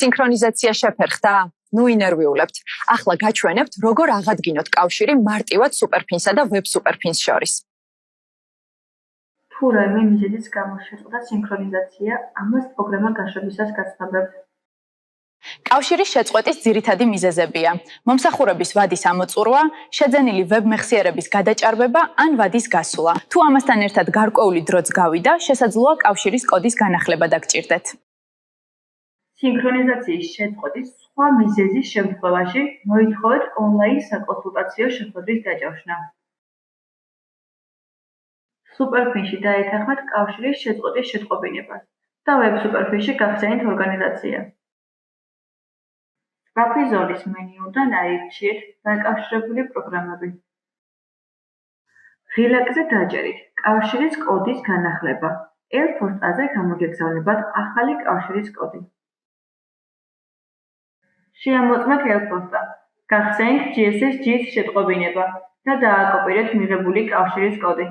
სინქრონიზაცია შეფერხდა? ნუ ინერვიულებთ. ახლა გაჩვენებთ, როგორ აღადგინოთ კავშირი მარტივად სუპერფინსა და ვებ სუპერფინს შორის. თუ რაიმე მიზეზის გამო შეწყდა სინქრონიზაცია, ამას პროგრამა გაშვებისას გაცნობებთ. კავშირის შეწყვეტის ძირითადი მიზეზებია: მომსახურების ვადის ამოწურვა, შეძენილი ვებ-მეხსიერების გადაჭარბება ან ვადის გასვლა. თუ ამასთან ერთად გარკვეული დროც გავიდა, შესაძლოა კავშირის კოდის განახლება დაგჭირდეთ. სინქრონიზაციის შეწყვეტის სხვა მიზეზის შემთხვევაში მოითხოვეთ ონლაინ საკონსულტაციო შეხვედრის დაჯავშნა. სუპერფინში დაეთანხმეთ კავშირის შეწყვეტის შეტყობინებას და ვებ სუპერფინში გახსენით ორგანიზაცია. სწრაფი ზოლის მენიუდან აირჩიეთ დაკავშირებული პროგრამები. ღილაკზე დაჭერით კავშირის კოდის განახლება. L-ფორტაზე გამოგეგზავნებათ ახალი კავშირის კოდი. შეამოწმეთ L-ფორტა, გახსენით GSS-G-ის შეტყობინება და დააკოპირეთ მიღებული კავშირის კოდი.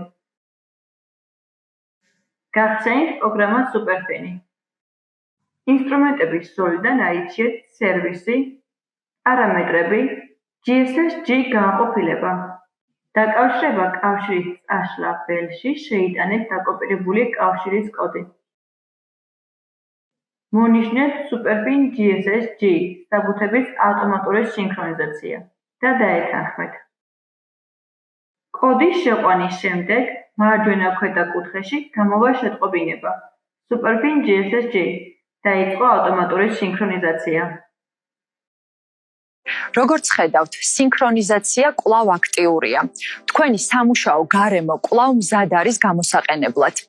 გახსენით პროგრამა სუპერფინი. ინსტრუმენტების ზოლიდან აირჩიეთ სერვისი, პარამეტრები, GSS-G განყოფილება. დაკავშირება კავშირის წაშლა ველში შეიტანეთ დაკოპირებული კავშირის კოდი. მონიშნეთ სუპერფინ GSS-G საბუთების ავტომატური სინქრონიზაცია და დაეთანხმეთ. კოდის შეყვანის შემდეგ მარჯვენა ქვედა კუთხეში გამოვა შეტყობინება სუპერფინ GSS-G. დაიწყო ავტომატური სინქრონიზაცია. როგორც ხედავთ, სინქრონიზაცია კვლავ აქტიურია. თქვენი სამუშაო გარემო კვლავ მზად არის გამოსაყენებლად.